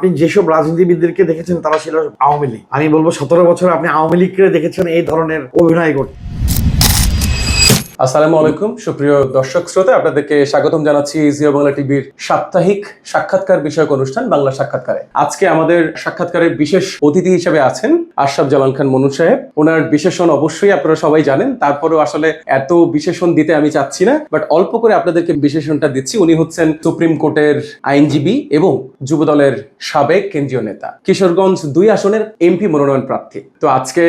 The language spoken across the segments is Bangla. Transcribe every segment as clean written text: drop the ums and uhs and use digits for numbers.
আপনি যেসব রাজনীতিবিদদেরকে দেখেছেন তারা ছিল আওয়ামী লীগ। আমি বলবো 17 বছর আপনি আওয়ামী লীগকে দেখেছেন এই ধরনের অভিনয় করতে। আসসালামু আলাইকুম সুপ্রিয় দর্শক শ্রোতা, আপনাদেরকে স্বাগতম জানাচ্ছি জিও বাংলা টিভির সাপ্তাহিক সাক্ষাৎকার বিষয়ক অনুষ্ঠান বাংলা সাক্ষাৎকারে। আজকে আমাদের সাক্ষাৎকারের বিশেষ অতিথি হিসেবে আছেন আশরাফ জামান খান মনু সাহেব। ওনার বিশেষণ অবশ্যই আপনারা সবাই জানেন, তারপরেও আসলে এত বিশেষণ দিতে আমি চাচ্ছি না, বাট অল্প করে আপনাদেরকে বিশেষণটা দিচ্ছি। উনি হচ্ছেন সুপ্রিম কোর্টের আইনজীবী এবং যুবদলের সাবেক কেন্দ্রীয় নেতা, কিশোরগঞ্জ 2 আসনের এমপি মনোনয়ন প্রার্থী। তো আজকে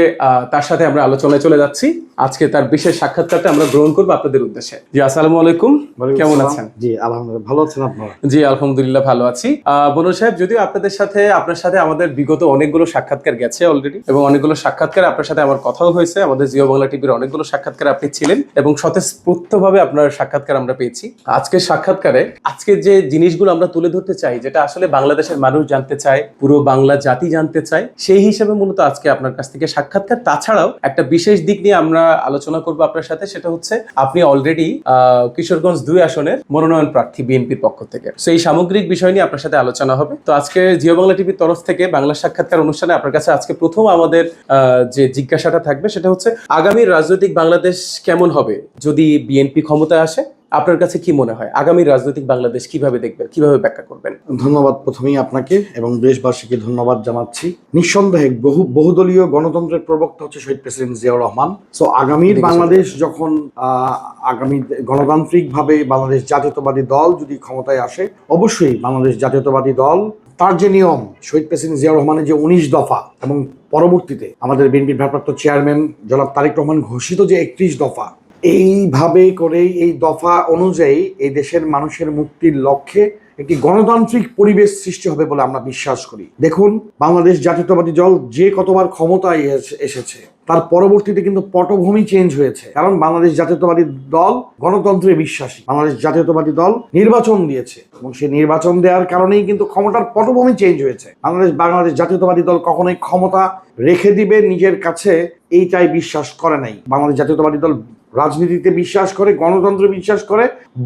তার সাথে আমরা আলোচনায় চলে যাচ্ছি। আজকে তার বিশেষ সাক্ষাৎকারটা আমরা গ্রহণ করবো আপনাদের উদ্দেশ্যে। জি আসসালামু আলাইকুম, কেমন আছেন? জি আলহামদুলিল্লাহ, ভালো আছেন আপনারা? জি আলহামদুলিল্লাহ ভালো আছি। বনু সাহেব, যদিও আপনার সাথে আমাদের বিগত অনেকগুলো সাক্ষাৎকার গেছে অলরেডি, এবং অনেকগুলো সাক্ষাৎকার আপনার সাথে আমার কথাও হয়েছে। আমাদের জিও বাংলা টিভির অনেকগুলো সাক্ষাৎকার আপনি ছিলেন এবং স্বতঃস্ফূর্তভাবে আপনার সাক্ষাৎকার আমরা পেয়েছি। আজকের সাক্ষাৎকারে আজকে যে জিনিসগুলো আমরা তুলে ধরতে চাই, যেটা আসলে বাংলাদেশের মানুষ জানতে চায়, পুরো বাংলা জাতি জানতে চায়, সেই হিসেবে মূলত আজকে আপনার কাছ থেকে সাক্ষাৎকার। তাছাড়াও একটা বিশেষ দিক নিয়ে আমরা আলোচনা করবো আপনার সাথে, সেটা হচ্ছে আপনি অলরেডি কিশোরগঞ্জ 2 আসনের মনোনয়ন প্রার্থী বিএনপির পক্ষ থেকে। সেই সামগ্রিক বিষয় নিয়ে আপনার সাথে আলোচনা হবে। তো আজকে জিও বাংলা টিভির তরফ থেকে বাংলা সাক্ষাৎকার অনুষ্ঠানে আপনার কাছে আজকে প্রথম আমাদের যে জিজ্ঞাসাটা থাকবে সেটা হচ্ছে, আগামী রাজনৈতিক বাংলাদেশ কেমন হবে যদি বিএনপি ক্ষমতায় আসে? আপনার কাছে কি মনে হয় আগামী রাজনৈতিক বাংলাদেশ কিভাবে দেখবেন, কিভাবে ব্যাখ্যা করবেন? ধন্যবাদ প্রথমেই আপনাকে এবং দেশবাসীকে ধন্যবাদ জানাচ্ছি। নিঃসন্দেহে বহুদলীয় গণতন্ত্রের প্রবক্তা হচ্ছে শহীদ প্রেসিডেন্ট জিয়াউর রহমান। সো আগামীর বাংলাদেশ যখন আগামী গণতান্ত্রিক ভাবে বাংলাদেশ জাতীয়তাবাদী দল যদি ক্ষমতায় আসে, অবশ্যই বাংলাদেশ জাতীয়তাবাদী দল তার যে নিয়ম, শহীদ প্রেসিডেন্ট জিয়াউর রহমানের যে 19 দফা এবং পরবর্তীতে আমাদের বিএনপির ভারপ্রাপ্ত চেয়ারম্যান জনাব তারেক রহমান ঘোষিত যে 31 দফা, এইভাবে করে এই দফা অনুযায়ী এই দেশের মানুষের মুক্তির লক্ষ্যে একটি গণতান্ত্রিক পরিবেশ সৃষ্টি হবে বলে আমরা বিশ্বাস করি। দেখুন, বাংলাদেশ জাতীয়তাবাদী দল যে কতবার ক্ষমতায় এসেছে, তার পরবর্তীতে কিন্তু পটভূমি চেঞ্জ হয়েছে। কারণ বাংলাদেশ জাতীয়তাবাদী দল গণতন্ত্রে বিশ্বাসী। বাংলাদেশ জাতীয়তাবাদী দল নির্বাচন দিয়েছে এবং সেই নির্বাচন দেওয়ার কারণেই কিন্তু ক্ষমতার পটভূমি চেঞ্জ হয়েছে। বাংলাদেশ জাতীয়তাবাদী দল কখনোই ক্ষমতা রেখে দিবে নিজের কাছে এইটাই বিশ্বাস করে নাই। বাংলাদেশ জাতীয়তাবাদী দল রাজনীতিতে বিশ্বাস করে, গণতন্ত্রে বিশ্বাস করে,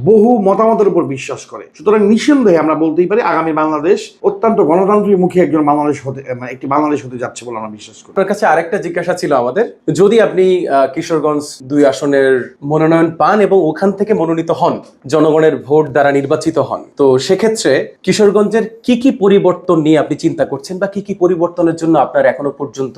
বহু মতামতের উপর বিশ্বাস করে। সুতরাং নিঃসন্দেহে আমরা বলতেই পারি আগামী বাংলাদেশ অত্যন্ত গণতান্ত্রিক মুখী একটি বাংলাদেশ হতে যাচ্ছে বলে আমরা বিশ্বাস করি। আপনার কাছে আরেকটা জিজ্ঞাসা ছিল আমাদের, যদি আপনি কিশোরগঞ্জ 2 আসনের মনোনয়ন পান এবং ওখান থেকে মনোনীত হন, জনগণের ভোট দ্বারা নির্বাচিত হন, তো সেক্ষেত্রে কিশোরগঞ্জের কি কি পরিবর্তন নিয়ে আপনি চিন্তা করছেন, বা কি কি পরিবর্তনের জন্য আপনার এখনো পর্যন্ত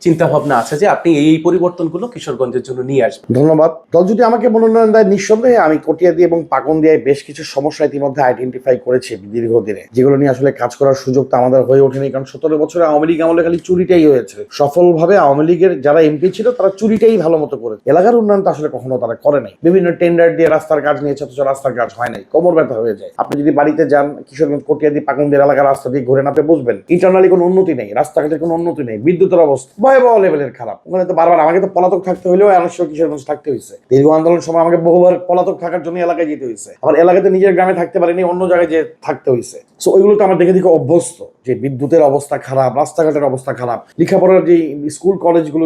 চিন্তা ভাবনা আছে যে আপনি এই পরিবর্তনগুলো কিশোরগঞ্জের জন্য নিয়ে আসবেন? ধন্যবাদ। দল যদি আমাকে মনোনয়ন দেয়, নিঃসন্দেহে আমি কটিয়াদি এবং পাকুন্দিয়ায় বেশ কিছু সমস্যা ইতিমধ্যে আইডেন্টিফাই করেছি দীর্ঘদিনে, যেগুলো নিয়ে আসলে কাজ করার সুযোগ তো আমাদের হয়ে ওঠেনি। কারণ 17 বছরে আওয়ামী লীগ আমলে খালি চুরিটাই হয়েছে। সফলভাবে আওয়ামী লীগের যারা এমপি ছিল তারা চুরিটাই ভালো মতো করেছে। এলাকার উন্নয়ন তো আসলে কখনো তারা করে নাই। বিভিন্ন টেন্ডার দিয়ে রাস্তার কাজ নিয়েছে, অথচ রাস্তার কাজ হয় নাই, কোমর ব্যথা হয়ে যায়। আপনি যদি বাড়িতে যান কিশোরগঞ্জ কটিয়াদি পাকুন্দিয়া এলাকার রাস্তা দিয়ে ঘুরে নাপে বুঝবেন ইন্টারনালি কোনো উন্নতি নেই, রাস্তাঘাটের কোনো উন্নতি নেই, বিদ্যুতের অবস্থা ভয়াবহ লেভেলের খারাপ। ওখানে তো বারবার আমাকে তো পলাতক থাকতে হলেও কিশোরগঞ্জ থাকতে হয়েছে। দীর্ঘ আন্দোলন সময় আমাকে বহুবার পলাতক থাকার জন্য এলাকায় যেতে হয়েছে, আবার এলাকাতে নিজের গ্রামে থাকতে পারিনি, অন্য জায়গায় যে থাকতে হয়েছে। সো ওইগুলো তো আমার দেখে অভ্যস্ত যে বিদ্যুতের অবস্থা খারাপ, রাস্তাঘাটের অবস্থা খারাপ, লেখাপড়ার যে স্কুল কলেজগুলো,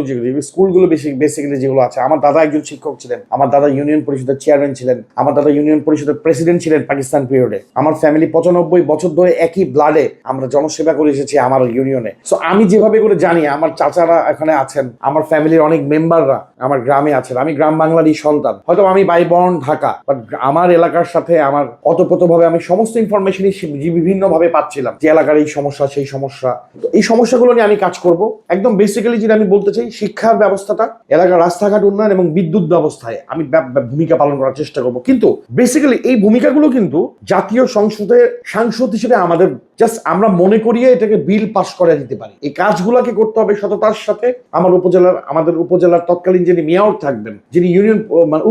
স্কুলগুলো বেসিক্যালি যেগুলো আছে। আমার দাদা একজন শিক্ষক ছিলেন, আমার দাদা ইউনিয়ন পরিষদের চেয়ারম্যান ছিলেন, আমার দাদা ইউনিয়ন পরিষদের প্রেসিডেন্ট ছিলেন পাকিস্তান পিরিয়ডে। আমার ফ্যামিলি 95 বছর ধরে একই ব্লাডে আমরা জনসেবা করে এসেছি আমার ইউনিয়নে। সো আমি যেভাবে করে জানি, আমার চাচারা এখানে আছেন, আমার ফ্যামিলির অনেক মেম্বাররা আমার গ্রামে আছেন, আমি গ্রাম বাংলারই সন্তান। হয়তো আমি বাইবর্ন ঢাকা, বাট আমার এলাকার সাথে আমার অতপ্রতভাবে আমি সমস্ত ইনফরমেশনই বিভিন্নভাবে পাচ্ছিলাম যে এলাকার এই সমস্যা, সেই সমস্যা। তো এই সমস্যাগুলো নিয়ে আমি কাজ করব। একদম বেসিক্যালি যেটা আমি বলতে চাই, শিক্ষার ব্যবস্থাটা, এলাকার রাস্তাঘাট উন্নয়ন এবং বিদ্যুৎ ব্যবস্থায় আমি ভূমিকা পালন করার চেষ্টা করব। কিন্তু বেসিক্যালি এই ভূমিকাগুলো কিন্তু জাতীয় সংসদের সাংসদ হিসেবে আমাদের জাস্ট আমরা মনে করিয়ে এটাকে বিল পাস করে দিতে পারি। এই কাজগুলোকে করতে হবে সততার সাথে। আমাদের উপজেলার তৎকালীন যিনি মেয়র থাকবেন, যিনি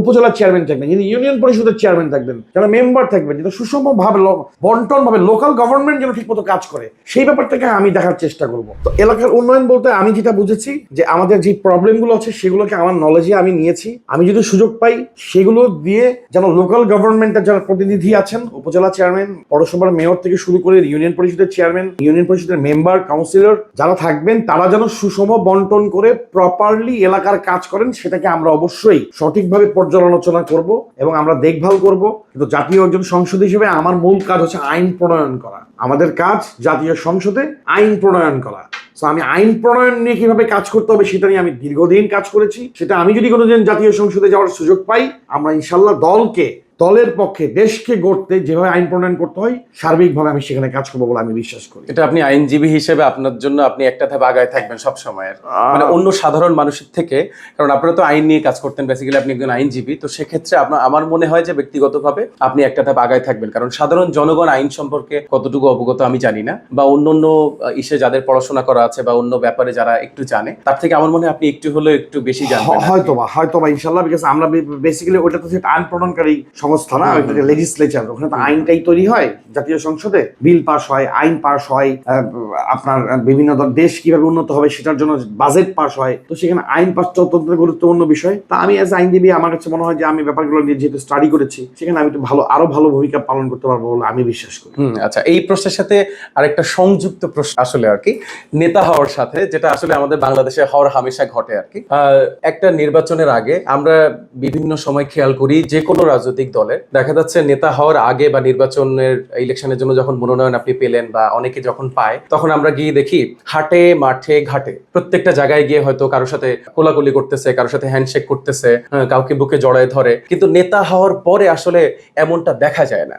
উপজেলার চেয়ারম্যান থাকবেন, যিনি ইউনিয়ন পরিষদের চেয়ারম্যান থাকবেন, যারা মেম্বার থাকবেন, যেটা সুষম ভাবে বন্টন ভাবে লোকাল গভর্নমেন্ট যেন ঠিক মতো কাজ করে, সেই ব্যাপারটাকে আমি দেখার চেষ্টা করব। তো এলাকার উন্নয়ন বলতে আমি যেটা বুঝেছি যে আমাদের যে প্রবলেমগুলো আছে সেগুলোকে আমার নলেজে আমি নিয়েছি। আমি যদি সুযোগ পাই সেগুলো দিয়ে যেন লোকাল গভর্নমেন্টের যারা প্রতিনিধি আছেন, উপজেলা চেয়ারম্যান, পৌরসভার মেয়র থেকে শুরু করে ইউনিয়ন পরিষদের চেয়ারম্যান, ইউনিয়ন পরিষদের মেম্বার, কাউন্সিলর যারা থাকবেন, তারা যেন সুষম বন্টন করে প্রপারলি এলাকার কাজ করেন, সেটাকে আমরা অবশ্যই সঠিকভাবে পর্যালোচনা করব এবং আমরা দেখভাল করব। কিন্তু জাতীয় একজন সংসদ হিসেবে আমার মূল কাজ হচ্ছে আইন প্রণয়ন করা। আমাদের কাজ জাতীয় সংসদে আইন প্রণয়ন করা। আমি আইন প্রণয়ন নিয়ে কিভাবে কাজ করতে হবে সেটা নিয়ে আমি দীর্ঘদিন কাজ করেছি। সেটা আমি যদি কোনোদিন জাতীয় সংসদে যাওয়ার সুযোগ পাই, আমরা ইনশাল্লাহ দলের পক্ষে দেশকে গড়তে যেভাবে আইন প্রণয়ন করতে হয় সার্বিকভাবে আমি সেখানে কাজ করবো বলে আমি বিশ্বাস করি। এটা আপনি আইনজীবী হিসেবে আপনার জন্য আপনি একটা ধাপ আগায় থাকবেন সব সময়, মানে অন্য সাধারণ মানুষের থেকে, কারণ আপনারা তো আইন নিয়ে কাজ করতেন, বেসিক্যালি আপনি একজন আইনজীবী। তো সেক্ষেত্রে আমার মনে হয় যে ব্যক্তিগতভাবে আপনি একটা ধাপ আগায় থাকবেন, কারণ সাধারণ জনগণ আইন সম্পর্কে কতটুকু অবগত আমি জানি না, বা অন্য ইসে যাদের পড়াশোনা করা আছে বা অন্য ব্যাপারে যারা একটু জানে তার থেকে আমার মনে হয় আপনি একটু হলেও একটু বেশি জানবেন। হয়তোবা ইনশাল্লাহ, বিকজ আমরা বেসিক্যালি ওটা তো আইন প্রণয়নকারী সংস্থা না, লেজিসলেচার, ওখানে তো আইনটাই তৈরি হয়। জাতীয় সংসদে বিল পাস হয়, আইন পাস হয়, আপনার বিভিন্ন দেশ কিভাবে উন্নত হবে সেটার জন্য বাজেট পাস হয়। তো সেখানে আইন পাসটা অত্যন্ত গুরুত্বপূর্ণ বিষয়। তা আমি অ্যাজ আইনজীবী আমার কাছে মনে হয় যে আমি ব্যাপারগুলো নিয়ে যেহেতু স্টাডি করেছি, সেখানে আমি একটু আরো ভালো ভূমিকা পালন করতে পারবো বলে আমি বিশ্বাস করি। আচ্ছা, এই প্রশ্নের সাথে আরেকটা সংযুক্ত প্রশ্ন আসলে আর কি, নেতা হওয়ার সাথে, যেটা আসলে আমাদের বাংলাদেশে হওয়ার হামেশা ঘটে আর কি। একটা নির্বাচনের আগে আমরা বিভিন্ন সময় খেয়াল করি যে কোনো রাজনৈতিক দলের দেখা যাচ্ছে নেতা হওয়ার আগে বা নির্বাচনের ইলেকশনের জন্য যখন মনোনয়ন আপনি পেলেন বা অনেকে যখন পায়, তখন আমরা গিয়ে দেখি হাটে মাঠে ঘাটে প্রত্যেকটা জায়গায় গিয়ে হয়তো কারোর সাথে কোলাকুলি করতেছে, কারোর সাথে হ্যান্ডশেক করতেছে, কাউকে বুকে জড়ায় ধরে। কিন্তু নেতা হওয়ার পরে আসলে এমনটা দেখা যায় না।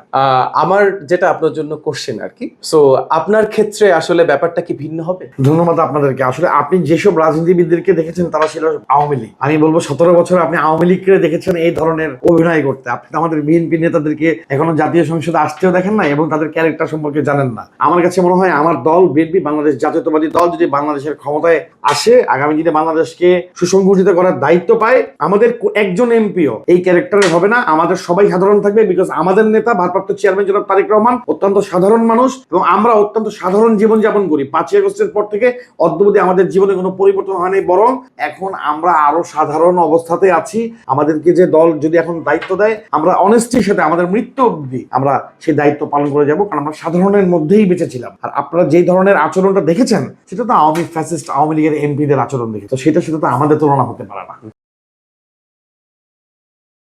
আমার যেটা আপনার জন্য কোশ্চেন আর কি, সো আপনার ক্ষেত্রে আসলে ব্যাপারটা কি ভিন্ন হবে? ধন্যবাদ আপনাদেরকে। আসলে আপনি যেসব রাজনীতিবিদদেরকে দেখেছেন তারা ছিল আওয়ামী লীগ। আমি বলবো 17 বছর আপনি আওয়ামী লীগকে দেখেছেন এই ধরনের অভিনয় করতে। আপনি আমাদের বিএনপি নেতাদেরকে এখনো জাতীয় সংসদে আসতেও দেখেন না এবং তাদের ক্যারেক্টার সম্পর্কে জানেন না। আমার কাছে মনে হয় আমার দল বিএনপি, বাংলাদেশ জাতীয়তাবাদী দল, যদি বাংলাদেশের ক্ষমতায় আসে, আগামী দিনে বাংলাদেশকে সুসংগঠিত করার দায়িত্ব পায়, আমাদের একজন এমপিও এই ক্যারেক্টারের হবে না। আমাদের সবাই সাধারণ থাকবে, বিকজ আমাদের নেতা ভারপ্রাপ্ত চেয়ারম্যান জনাব তারেক রহমান অত্যন্ত সাধারণ মানুষ এবং আমরা অত্যন্ত সাধারণ জীবনযাপন করি। 5ই আগস্টের পর থেকে অদ্যবধি আমাদের জীবনে কোনো পরিবর্তন হয়নি, বরং এখন আমরা আরো সাধারণ অবস্থাতে আছি। আমাদেরকে যে দল যদি এখন দায়িত্ব দেয়, আমরা অনেস্টির সাথে আমাদের মৃত্যু অবধি আমরা সেই দায়িত্ব পালন করে যাব, কারণ আমরা সাধারণের মধ্যেই বেঁচে ছিলাম। আর আপনারা যেই ধরনের আচরণটা দেখেছেন সেটা তো আওয়ামী লীগের এমপিদের আচরণ দেখে, তো সেটার সাথে তো আমাদের তুলনা হতে পারে না।